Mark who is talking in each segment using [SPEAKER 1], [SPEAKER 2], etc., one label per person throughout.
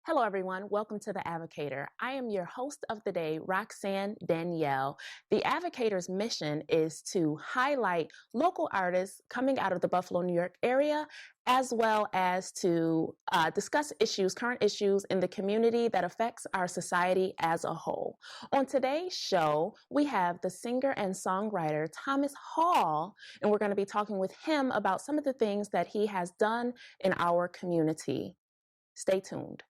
[SPEAKER 1] Hello, everyone. Welcome to The Advocator. I am your host of the day, Roxanne Danielle. The Advocator's mission is to highlight local artists coming out of the Buffalo, New York area, as well as to discuss current issues in the community that affects our society as a whole. On today's show, we have the singer and songwriter Thomas Hall, and we're going to be talking with him about some of the things that he has done in our community. Stay tuned.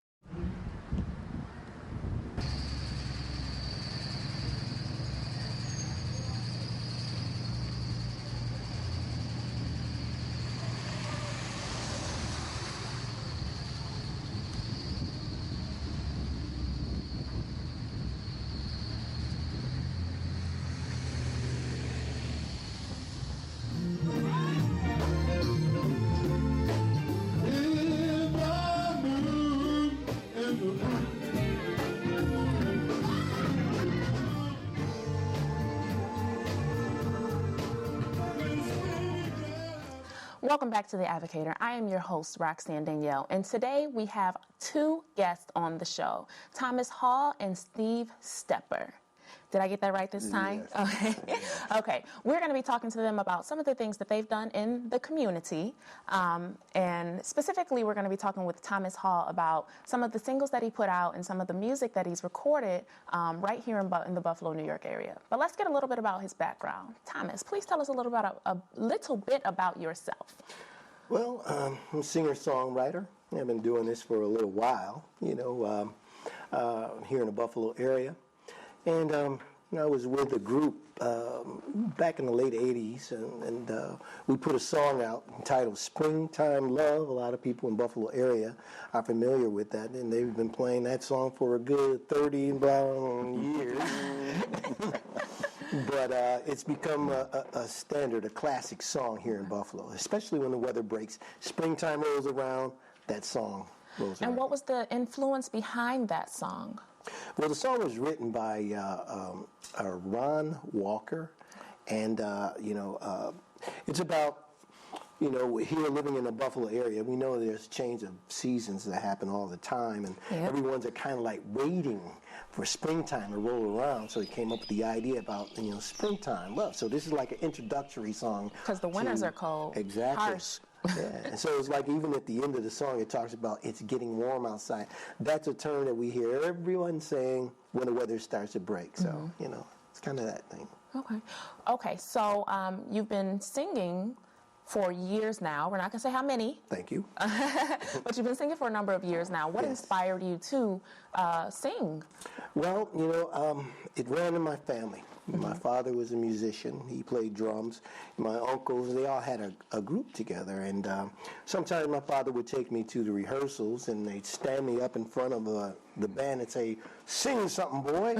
[SPEAKER 1] Welcome back to The Advocator. I am your host, Roxanne Danielle, and today we have two guests on the show, Thomas Hall and Steve Stepper. Did I get that right this time?
[SPEAKER 2] Yes.
[SPEAKER 1] Okay. Okay. We're going to be talking to them about some of the things that they've done in the community. And specifically, we're going to be talking with Thomas Hall about some of the singles that he put out and some of the music that he's recorded right here in the Buffalo, New York area. But let's get a little bit about his background. Thomas, please tell us a little bit about yourself.
[SPEAKER 2] Well, I'm a singer-songwriter. I've been doing this for a little while, here in the Buffalo area. And I was with a group back in the late 80s, and we put a song out entitled Springtime Love. A lot of people in the Buffalo area are familiar with that, and they've been playing that song for a good 30 and years. But it's become a standard, a classic song here in Buffalo, especially when the weather breaks. Springtime rolls around, that song rolls around.
[SPEAKER 1] And what was the influence behind that song?
[SPEAKER 2] Well, the song was written by Ron Walker, and it's about here living in the Buffalo area. We know there's change of seasons that happen all the time, and everyone's kind of like waiting for springtime to roll around. So he came up with the idea about springtime love. So this is like an introductory song
[SPEAKER 1] because the winters are cold,
[SPEAKER 2] exactly.
[SPEAKER 1] Harsh.
[SPEAKER 2] Yeah, and so it's like even at the end of the song, it talks about it's getting warm outside. That's a term that we hear everyone saying when the weather starts to break. So, it's kind of that thing.
[SPEAKER 1] Okay. So you've been singing for years now. We're not going to say how many.
[SPEAKER 2] Thank you.
[SPEAKER 1] But you've been singing for a number of years now. What inspired you to sing?
[SPEAKER 2] Well, it ran in my family. My father was a musician. He played drums. My uncles, they all had a group together. And sometimes my father would take me to the rehearsals, and they'd stand me up in front of the band and say, "Sing something, boy."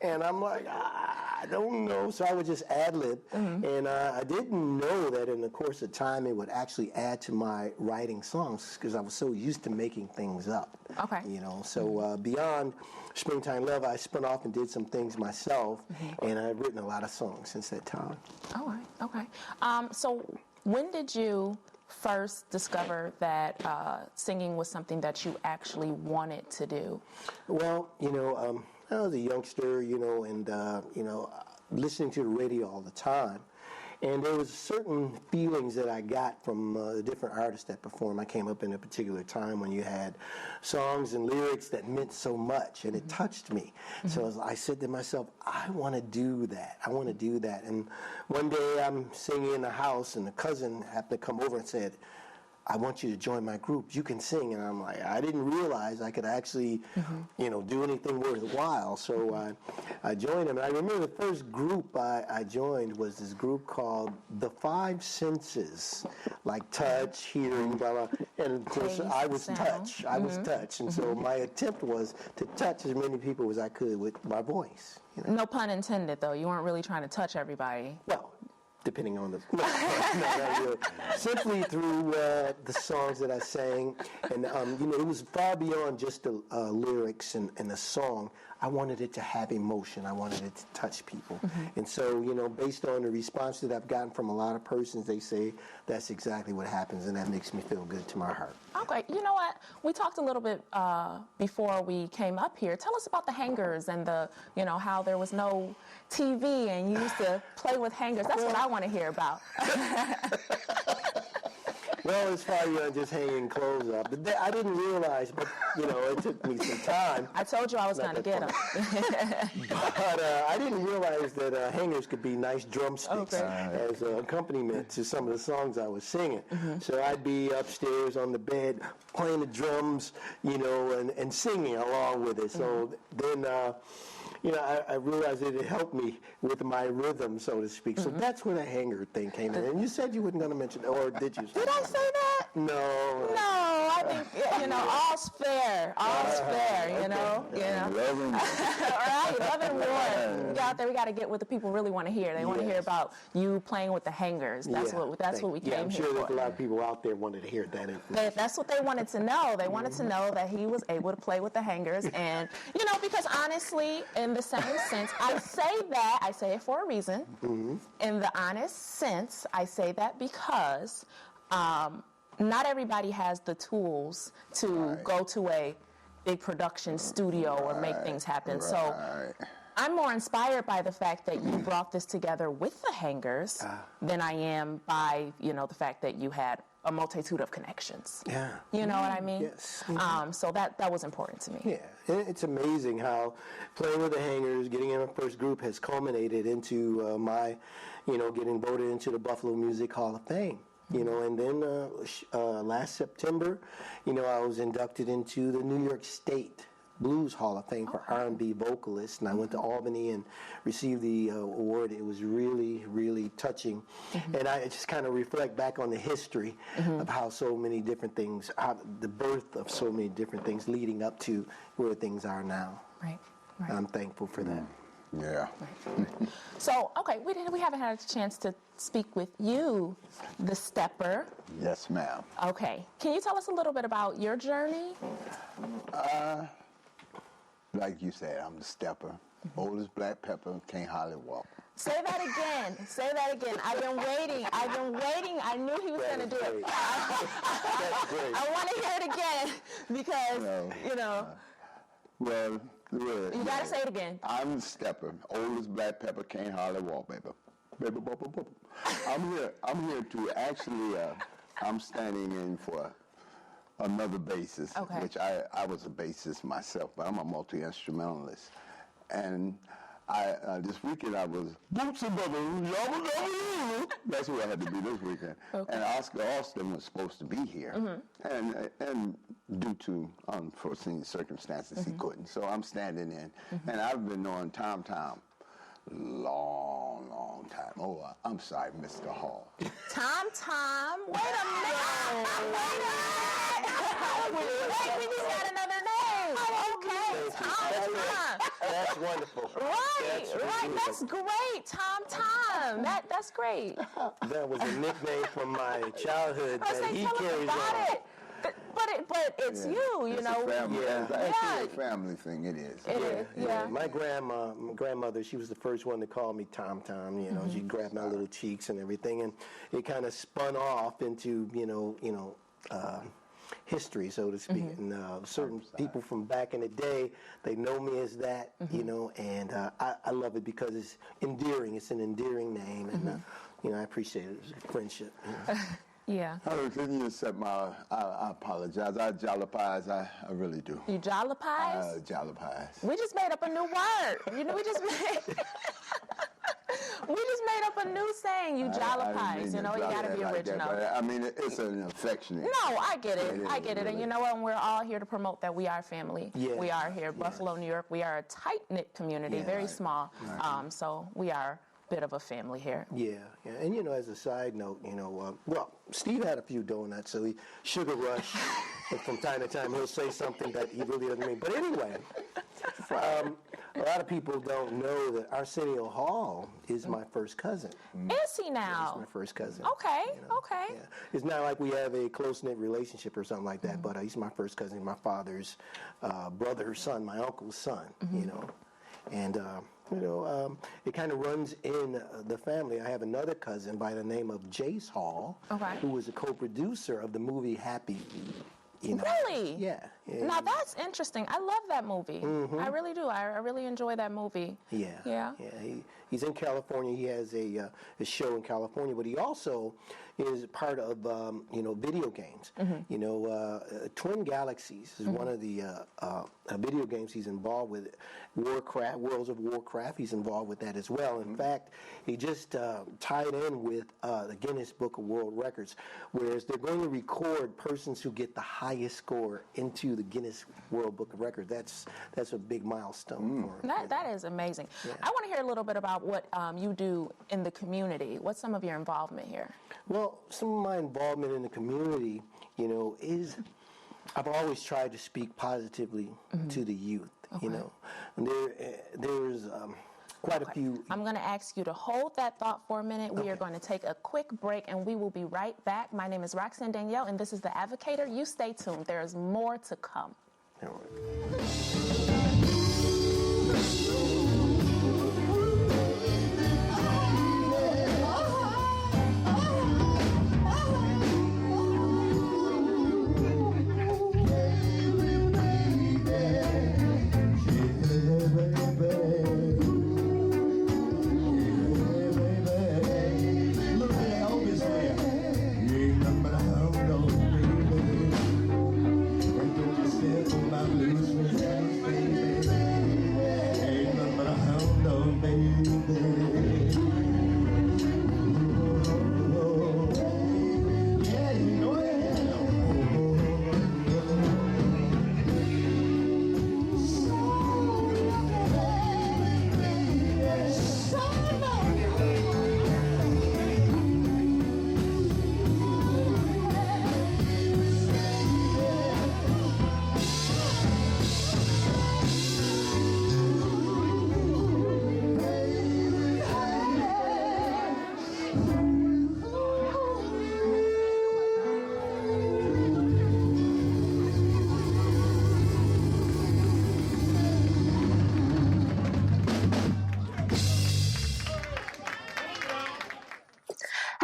[SPEAKER 2] And I'm like, I don't know. So I would just ad-lib. And I didn't know that in the course of time it would actually add to my writing songs because I was so used to making things up.
[SPEAKER 1] Okay.
[SPEAKER 2] So beyond Springtime Love, I spun off and did some things myself, and I've written a lot of songs since that time.
[SPEAKER 1] All right. Okay. So when did you first discover that singing was something that you actually wanted to do?
[SPEAKER 2] Well, I was a youngster, and listening to the radio all the time. And there was certain feelings that I got from the different artists that performed. I came up in a particular time when you had songs and lyrics that meant so much, and it touched me. So I said to myself, I want to do that. I want to do that. And one day I'm singing in the house, and a cousin happened to come over and said, "I want you to join my group. You can sing." And I'm like, I didn't realize I could actually, do anything worthwhile. So I joined him. And I remember the first group I joined was this group called The Five Senses, like touch, hearing, blah, blah. And of course, I was touch. I was touch. And so my attempt was to touch as many people as I could with my voice.
[SPEAKER 1] No pun intended, though. You weren't really trying to touch everybody.
[SPEAKER 2] Well, depending on the... No, not really. Simply through the songs that I sang. And, it was far beyond just the lyrics and the song. I wanted it to have emotion. I wanted it to touch people. And so, based on the response that I've gotten from a lot of persons, they say that's exactly what happens, and that makes me feel good to my heart.
[SPEAKER 1] Okay, you know what? We talked a little bit before we came up here. Tell us about the hangers and how there was no TV and you used to play with hangers. That's what I want to hear about.
[SPEAKER 2] Well, as far as just hanging clothes up, but I didn't realize, but it took me some time.
[SPEAKER 1] I told you I was going to get them.
[SPEAKER 2] But I didn't realize that hangers could be nice drumsticks as an accompaniment to some of the songs I was singing. So I'd be upstairs on the bed playing the drums, and singing along with it. So then. I realized that it helped me with my rhythm, so to speak. So that's where the hanger thing came in. And you said you weren't going to mention it, or did you?
[SPEAKER 1] Did I say that?
[SPEAKER 2] No.
[SPEAKER 1] No, I think, all's fair. All's fair,
[SPEAKER 3] Love and
[SPEAKER 1] All right, love and war. We got out there, we got to get what the people really want to hear. They want to hear about you playing with the hangers. That's what we came here for.
[SPEAKER 2] I'm sure there's a lot of people out there wanted to hear that.
[SPEAKER 1] That's what they wanted to know. They wanted to know that he was able to play with the hangers. And, because honestly, in the same sense, I say it for a reason. In the honest sense, I say that because not everybody has the tools to go to a big production studio or make things happen. So I'm more inspired by the fact that you brought this together with the hangers than I am by, the fact that you had a multitude of connections.
[SPEAKER 2] Yeah.
[SPEAKER 1] You know what I mean?
[SPEAKER 2] Yes.
[SPEAKER 1] So that was important to me.
[SPEAKER 2] Yeah. It's amazing how playing with the hangers, getting in my first group has culminated into my, getting voted into the Buffalo Music Hall of Fame. And then last September, I was inducted into the New York State Blues Hall of Fame for R&B vocalists, and I went to Albany and received the award. It was really, really touching, and I just kind of reflect back on the history of how so many different things, how the birth of so many different things leading up to where things are now.
[SPEAKER 1] Right.
[SPEAKER 2] And I'm thankful for that.
[SPEAKER 3] Yeah.
[SPEAKER 1] So, okay, we haven't had a chance to speak with you, the stepper.
[SPEAKER 3] Yes, ma'am.
[SPEAKER 1] Okay. Can you tell us a little bit about your journey?
[SPEAKER 3] Like you said, I'm the stepper. Oldest black pepper, can't hardly walk.
[SPEAKER 1] Say that again. I've been waiting. I knew he was going to do it. I want to hear it again because,
[SPEAKER 3] Well,
[SPEAKER 1] you got to say it again.
[SPEAKER 3] I'm the stepper. Oldest black pepper, can't hardly walk, baby. I'm here to actually, I'm standing in for another bassist, which I was a bassist myself, but I'm a multi-instrumentalist. And this weekend I was boots and bubbles, that's who I had to be this weekend. And Oscar Austin was supposed to be here, and due to unforeseen circumstances, he couldn't. So I'm standing in, and I've been knowing Tom long time. Oh, I'm sorry, Mr. Hall.
[SPEAKER 1] Tom, wait a minute. We just got another name. Okay, Tom.
[SPEAKER 2] That's wonderful.
[SPEAKER 1] Right. That's great. Tom. That's great.
[SPEAKER 2] That was a nickname from my childhood that he carries on.
[SPEAKER 1] But it's
[SPEAKER 3] It's a family, it's actually a family thing. It is.
[SPEAKER 1] It is. Yeah.
[SPEAKER 2] My grandmother, she was the first one to call me Tom. She'd grab my little cheeks and everything, and it kind of spun off into history, so to speak. And certain people from back in the day, they know me as that, and I love it because it's endearing. It's an endearing name, and I appreciate it. It's a friendship.
[SPEAKER 1] Yeah.
[SPEAKER 3] Can you accept I apologize. I jollipize. I really do.
[SPEAKER 1] You jollipize?
[SPEAKER 3] Jollipize.
[SPEAKER 1] We just made up a new word. We just made... We just made up a new saying, you jollipize. You got to be original.
[SPEAKER 3] That, I mean, it's an affectionate.
[SPEAKER 1] No, I get it. And you know what? We're all here to promote that we are family.
[SPEAKER 2] Yeah.
[SPEAKER 1] We are here, Buffalo, New York. We are a tight-knit community, very small. Right. So we are a bit of a family here.
[SPEAKER 2] Yeah. And, as a side note, Steve had a few donuts, so he sugar rush. And from time to time, he'll say something that he really doesn't mean. But anyway, a lot of people don't know that Arsenio Hall is my first cousin.
[SPEAKER 1] Is he now?
[SPEAKER 2] He's my first cousin.
[SPEAKER 1] Okay, okay.
[SPEAKER 2] Yeah. It's not like we have a close-knit relationship or something like that, but he's my first cousin, my father's brother's son, my uncle's son, And, it kind of runs in the family. I have another cousin by the name of Jace Hall, who was a co-producer of the movie Happy. You know?
[SPEAKER 1] Really?
[SPEAKER 2] Yeah.
[SPEAKER 1] Now that's interesting. I love that movie. I really do. I really enjoy that movie.
[SPEAKER 2] Yeah. He's in California. He has a show in California, but he also is part of video games. Twin Galaxies is one of the video games he's involved with. Warcraft, Worlds of Warcraft, he's involved with that as well. In fact, he just tied in with the Guinness Book of World Records, whereas they're going to record persons who get the highest score into the Guinness World Book of Records. That's a big milestone for him.
[SPEAKER 1] That is amazing. Yeah. I want to hear a little bit about what you do in the community. What's some of your involvement here?
[SPEAKER 2] Well, some of my involvement in the community, is I've always tried to speak positively to the youth. Okay. And there's quite a few.
[SPEAKER 1] I'm going to ask you to hold that thought for a minute. We are going to take a quick break, and we will be right back. My name is Roxanne Danielle, and this is The Advocator. You stay tuned. There is more to come.
[SPEAKER 2] All right.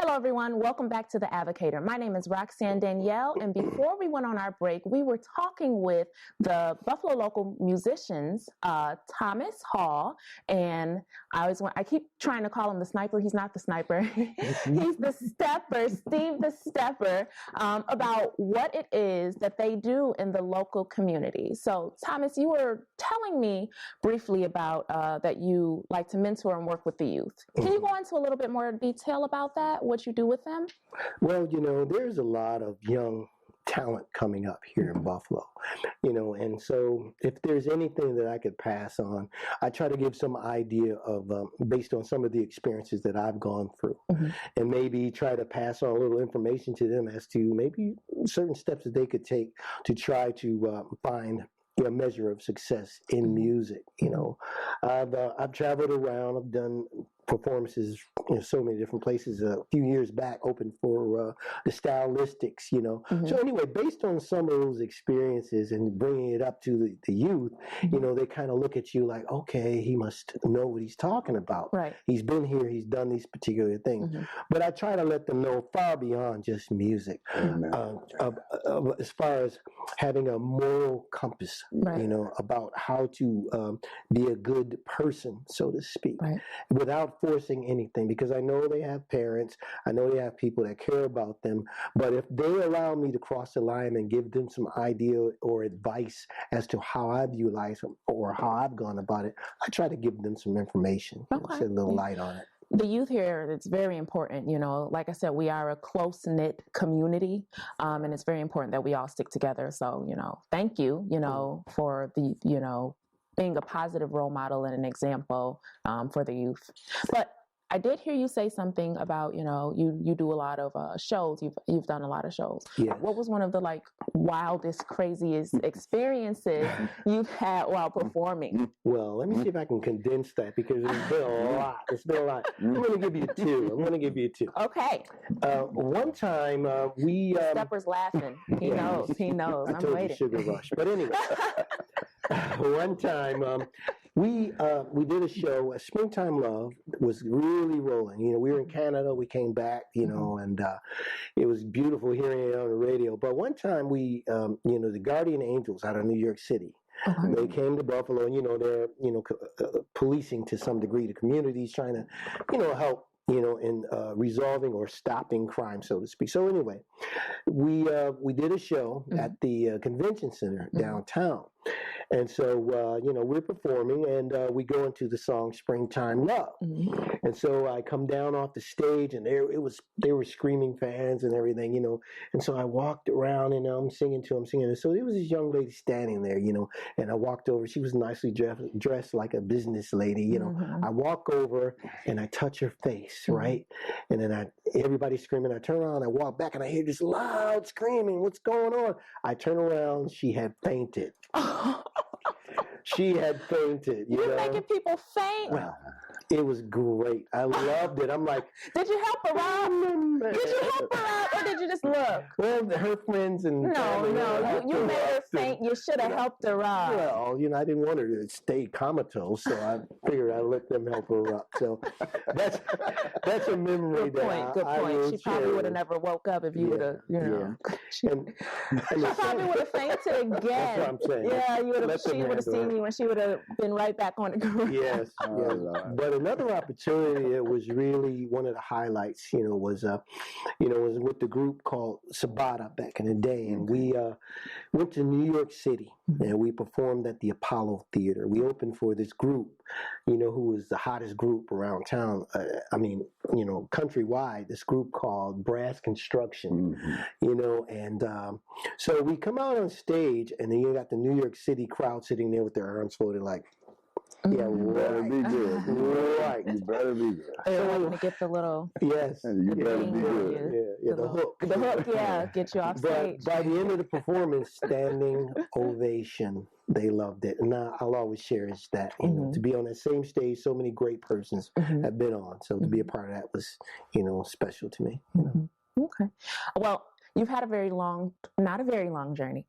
[SPEAKER 1] Everyone, welcome back to The Advocator. My name is Roxanne Danielle, and before we went on our break, we were talking with the Buffalo local musicians, Thomas Hall, and I keep trying to call him the sniper. He's not the sniper. He's the stepper, Steve the stepper, about what it is that they do in the local community. So, Thomas, you were telling me briefly about that you like to mentor and work with the youth. Can you go into a little bit more detail about that? What you do with them?
[SPEAKER 2] Well, there's a lot of young talent coming up here in Buffalo, and so if there's anything that I could pass on, I try to give some idea of, based on some of the experiences that I've gone through, and maybe try to pass on a little information to them as to maybe certain steps that they could take to try to find a measure of success in music. I've traveled around. I've done performances in so many different places. A few years back, opened for the Stylistics. So anyway, based on some of those experiences and bringing it up to the youth, they kind of look at you like, okay, he must know what he's talking about.
[SPEAKER 1] Right.
[SPEAKER 2] He's been here. He's done these particular things. But I try to let them know far beyond just music, as far as having a moral compass, about how to be a good person, so to speak, without forcing anything, because I know they have parents, I know they have people that care about them, but if they allow me to cross the line and give them some idea or advice as to how I view life or how I've gone about it, I try to give them some information, shed a little light on it.
[SPEAKER 1] The youth here, it's very important. Like I said, we are a close-knit community, and it's very important that we all stick together. So, thank you, for the, being a positive role model and an example for the youth. But I did hear you say something about, you do a lot of shows. You've done a lot of shows.
[SPEAKER 2] Yes.
[SPEAKER 1] What was one of the wildest, craziest experiences you've had while performing?
[SPEAKER 2] Well, let me see if I can condense that, because it's been a lot. I'm going to give you two.
[SPEAKER 1] Okay.
[SPEAKER 2] One time we...
[SPEAKER 1] Stepper's laughing. He knows.
[SPEAKER 2] I
[SPEAKER 1] I'm
[SPEAKER 2] told
[SPEAKER 1] waiting.
[SPEAKER 2] you, sugar rush. But anyway, one time We did a show. Springtime Love was really rolling. We were in Canada. We came back, and it was beautiful hearing it on the radio. But one time the Guardian Angels out of New York City, they came to Buffalo, and they're policing to some degree the communities, trying to help in resolving or stopping crime, so to speak. So anyway, we did a show at the convention center downtown. And so, we're performing, and we go into the song "Springtime Love." And so I come down off the stage, and they were screaming fans and everything, And so I walked around, and I'm singing to them, And so there was this young lady standing there, And I walked over. She was nicely dressed like a business lady, I walk over and I touch her face, right? And then everybody's screaming. I turn around, I walk back, and I hear this loud screaming. What's going on? I turn around. She had fainted. She had fainted.
[SPEAKER 1] You're making people faint.
[SPEAKER 2] Well, it was great. I loved it. I'm like,
[SPEAKER 1] did you help her out? Did you help her out, or did you just look?
[SPEAKER 2] Well, her friends and
[SPEAKER 1] no, you made her faint. You should have helped her out.
[SPEAKER 2] Well, I didn't want her to stay comatose, so I figured I'd let them help her up. So that's a memory.
[SPEAKER 1] Good point. She probably would have never woke up if you would have, She probably would have fainted again.
[SPEAKER 2] That's what I'm saying.
[SPEAKER 1] Yeah, she would have seen you, and she would have been right back on the ground.
[SPEAKER 2] Yes. But another opportunity that was really one of the highlights, was with the group called Sabata back in the day, and we went to New York City, and we performed at the Apollo Theater. We opened for this group, who was the hottest group around town. Countrywide. This group called Brass Construction, and so we come out on stage, and then you got the New York City crowd sitting there with their arms folded, like. Yeah,
[SPEAKER 3] you better be good.
[SPEAKER 2] Right.
[SPEAKER 3] You better be good.
[SPEAKER 1] They're waiting to get the little.
[SPEAKER 2] Yes.
[SPEAKER 3] You better be good.
[SPEAKER 2] Yeah, the hook.
[SPEAKER 1] The hook, get you off stage.
[SPEAKER 2] But by the end of the performance, standing ovation. They loved it. And I'll always cherish that. To be on that same stage, so many great persons have been on. So to be a part of that was, special to me.
[SPEAKER 1] Okay. Well, you've had not a very long journey.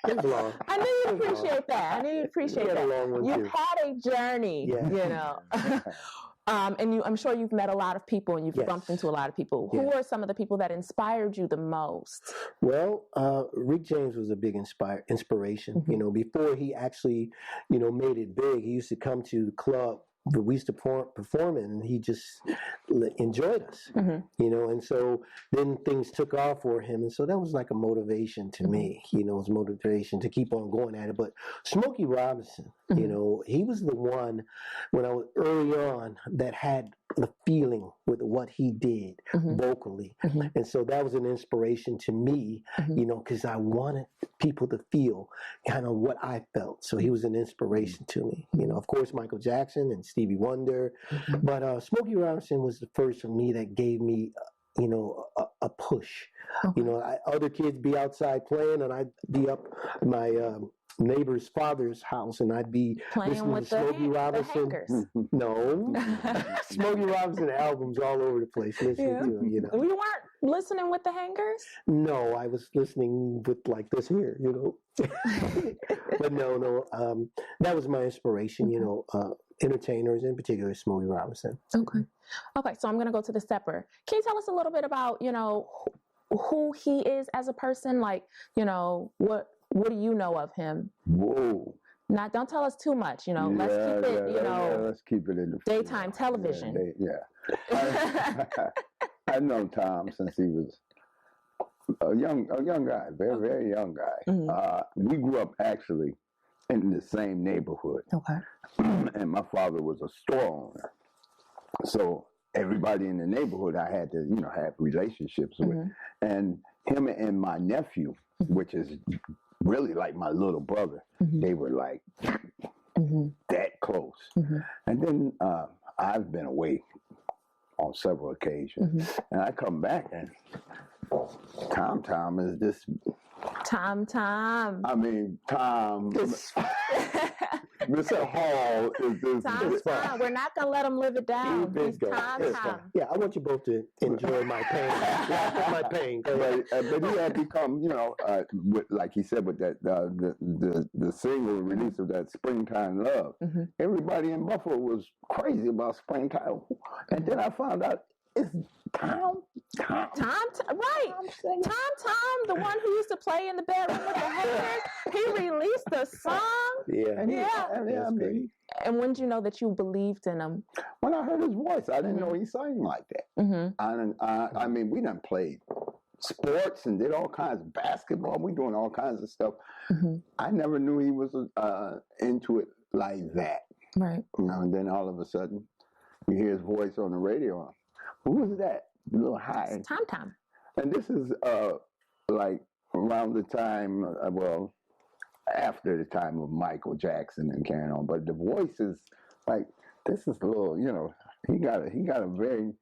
[SPEAKER 2] It's long.
[SPEAKER 1] I knew you'd appreciate that. You've had a journey, and I'm sure you've met a lot of people, and you've bumped into a lot of people. Who are some of the people that inspired you the most?
[SPEAKER 2] Well, Rick James was a big inspiration. Before he actually, made it big, he used to come to the club. We used to perform it, and he just enjoyed us, and so then things took off for him, and so that was like a motivation to me, it was motivation to keep on going at it. But Smokey Robinson, he was the one when I was early on that had the feeling with what he did vocally, and so that was an inspiration to me, because I wanted people to feel kind of what I felt. So he was an inspiration to me. Of course, Michael Jackson and Stevie Wonder, but Smokey Robinson was the first for me that gave me, a push. Other kids be outside playing, and I'd be up my neighbor's father's house, and I'd be
[SPEAKER 1] playing
[SPEAKER 2] listening
[SPEAKER 1] with
[SPEAKER 2] to Smokey Robinson. No, Smokey Robinson albums all over the place. Listening to him,
[SPEAKER 1] You weren't listening with the hangers?
[SPEAKER 2] No, I was listening with like this here, But no, that was my inspiration. Entertainers, in particular, Smokey Robinson.
[SPEAKER 1] Okay. So I'm going to go to the stepper. Can you tell us a little bit about, who he is as a person? Like, what do you know of him?
[SPEAKER 3] Whoa.
[SPEAKER 1] Don't tell us too much, let's keep it,
[SPEAKER 3] let's keep it in the
[SPEAKER 1] daytime television.
[SPEAKER 3] I've known Tom since he was a young guy, very, very young guy. We grew up actually in the same neighborhood. And my father was a store owner. So everybody in the neighborhood I had to, have relationships with. And him and my nephew, which is really like my little brother, they were like that close. And then I've been away on several occasions. And I come back, and Tom is this.
[SPEAKER 1] Tom.
[SPEAKER 3] I mean, Tom. Mr. Hall
[SPEAKER 1] Tom,
[SPEAKER 3] is
[SPEAKER 1] Tom. We're not going to let him live it down. He's Tom.
[SPEAKER 2] Yeah, I want you both to enjoy my pain. My pain.
[SPEAKER 3] But he had become, like he said, with that the single release of that Springtime Love. Everybody in Buffalo was crazy about Springtime, and then I found out it's Tom,
[SPEAKER 1] right? Tom, the one who used to play in the bedroom with the haters. He released a song. And when did you know that you believed in him?
[SPEAKER 3] When I heard his voice, I didn't know he sang like that. I mean, we done played sports and did all kinds of basketball. We doing all kinds of stuff. I never knew he was into it like that.
[SPEAKER 1] Right.
[SPEAKER 3] And then all of a sudden, you hear his voice on the radio. Who was that? A little high.
[SPEAKER 1] It's Tom.
[SPEAKER 3] And this is like around the time, after the time of Michael Jackson and carrying on. But the voice is like, this is a little, he got a very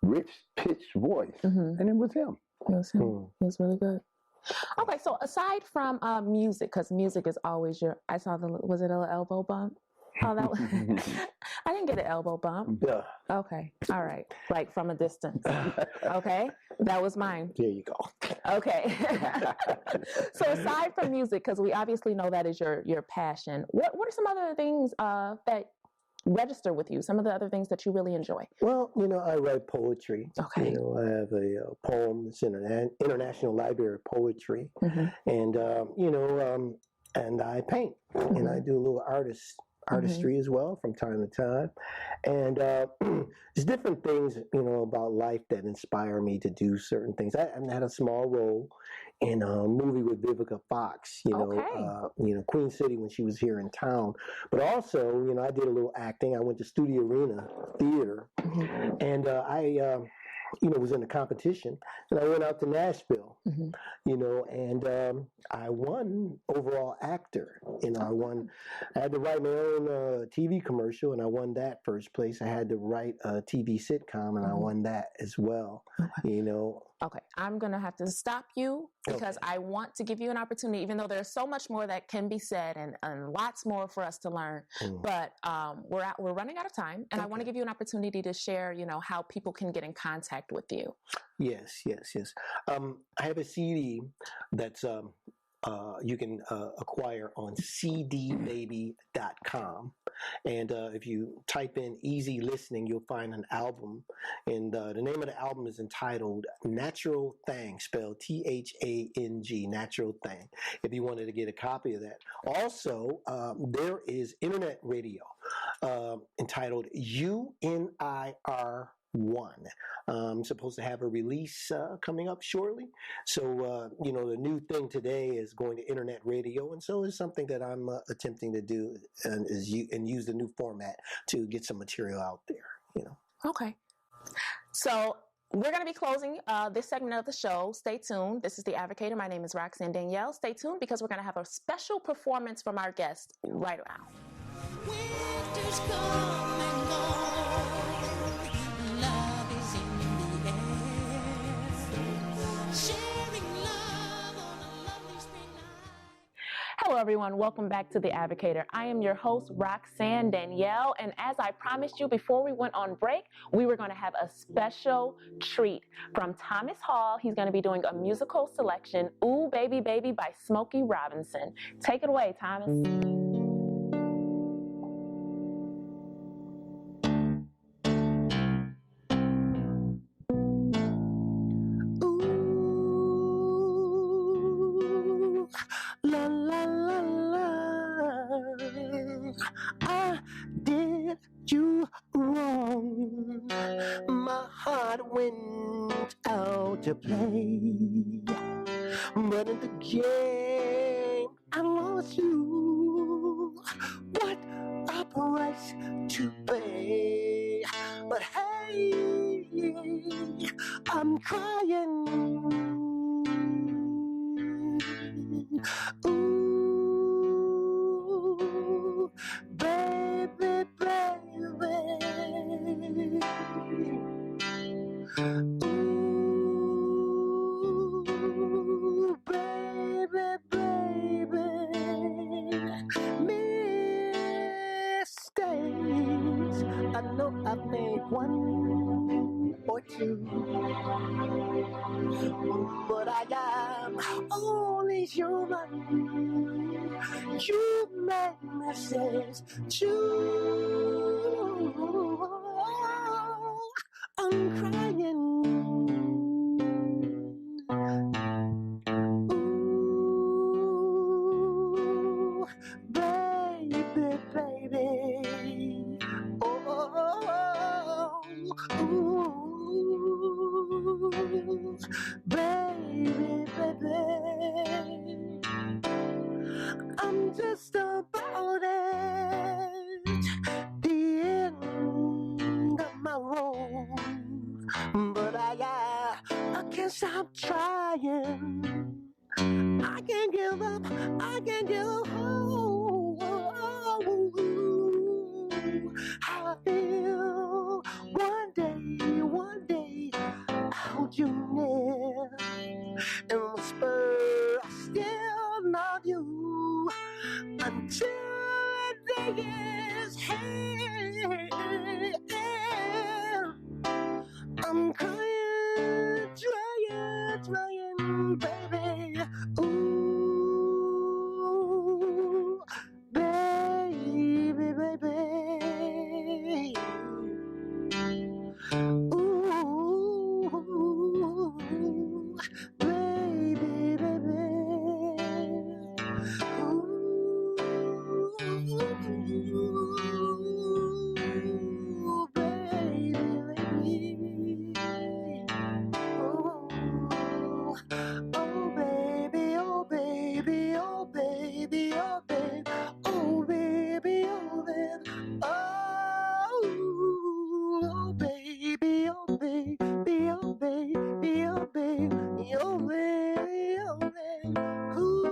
[SPEAKER 3] rich pitched voice, and it was him.
[SPEAKER 1] It was him. It was really good. Okay, so aside from music, because music is always I saw was it an elbow bump? Oh, that was, I didn't get an elbow bump.
[SPEAKER 2] Yeah.
[SPEAKER 1] Okay. All right. Like from a distance. Okay. That was mine.
[SPEAKER 2] There you go.
[SPEAKER 1] Okay. So aside from music, because we obviously know that is your passion, what are some other things that register with you? Some of the other things that you really enjoy?
[SPEAKER 2] Well, I write poetry.
[SPEAKER 1] Okay.
[SPEAKER 2] I have a poem that's in an International Library of Poetry. And, and I paint. And I do a little artistry as well from time to time. And there's different things, about life that inspire me to do certain things. I had a small role in a movie with Vivica Fox, Queen City when she was here in town. But also, I did a little acting. I went to Studio Arena Theater, and I was in a competition, and I went out to Nashville, and I won overall actor. I had to write my own TV commercial, and I won that first place. I had to write a TV sitcom, and I won that as well,
[SPEAKER 1] Okay, I'm going to have to stop you because I want to give you an opportunity, even though there's so much more that can be said and lots more for us to learn. But we're running out of time, and I want to give you an opportunity to share, how people can get in contact with you.
[SPEAKER 2] Yes. I have a CD that's you can acquire on cdbaby.com. And if you type in Easy Listening, you'll find an album. And the name of the album is entitled Natural Thang, spelled Thang, Natural Thang, if you wanted to get a copy of that. Also, there is internet radio entitled UNIR1. I'm supposed to have a release coming up shortly. So, the new thing today is going to internet radio. And so it's something that I'm attempting to do and use the new format to get some material out there,
[SPEAKER 1] Okay. So we're going to be closing this segment of the show. Stay tuned. This is The Advocator. My name is Roxanne Danielle. Stay tuned because we're going to have a special performance from our guest right around. Winter's come and gone. Love is in the air. Sharing love on a lovely spring night. Hello, everyone. Welcome back to The Advocator. I am your host, Roxanne Danielle. And as I promised you before we went on break, we were going to have a special treat from Thomas Hall. He's going to be doing a musical selection, Ooh, Baby, Baby by Smokey Robinson. Take it away, Thomas.
[SPEAKER 2] La la la la, I did you wrong. My heart went out to play, but in the game I lost you. What a price to pay! But hey, I'm crying. Ooh, baby, baby. Ooh, baby, only one or two, but I am only human. You make me sense too. I'm crying. Ooh, baby, baby. Oh, ooh, baby, baby. I'm just about at the end of my road, but I can't stop trying. I can't give up. I can't give up. How I feel. One day, I'll hold you near and whisper, I still love you until the day is here. I'm crying, trying, baby. Ooh, baby, baby. Ooh, baby, baby. Ooh, baby, baby. Oh, oh baby, oh baby, oh baby, oh baby, oh baby, oh baby, oh baby, oh baby, oh baby, oh baby, oh baby, oh baby, ooh,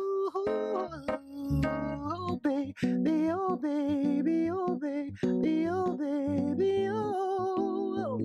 [SPEAKER 2] oh baby, oh baby, oh baby, oh baby, oh.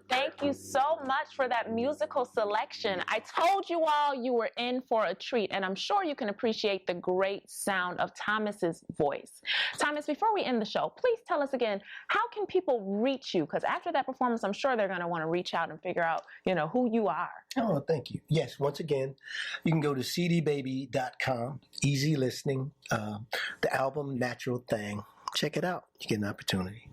[SPEAKER 1] Thank you so much for that musical selection. I told you all you were in for a treat, and I'm sure you can appreciate the great sound of Thomas's voice. Thomas, before we end the show, please tell us again, how can people reach you? Because after that performance, I'm sure they're going to want to reach out and figure out, who you are.
[SPEAKER 2] Oh, thank you. Yes, once again, you can go to cdbaby.com, easy listening, the album Natural Thing. Check it out. You get an opportunity.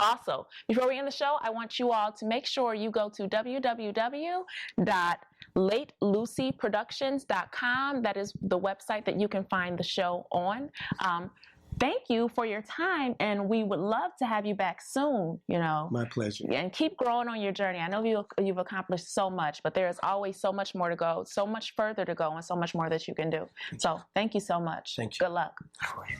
[SPEAKER 1] Also, before we end the show, I want you all to make sure you go to www.latelucyproductions.com. That is the website that you can find the show on. Thank you for your time, and we would love to have you back soon,
[SPEAKER 2] My pleasure.
[SPEAKER 1] And keep growing on your journey. I know you've accomplished so much, but there is always so much more to go, so much further to go, and so much more that you can do. So thank you so much.
[SPEAKER 2] Thank you.
[SPEAKER 1] Good luck.
[SPEAKER 2] All right.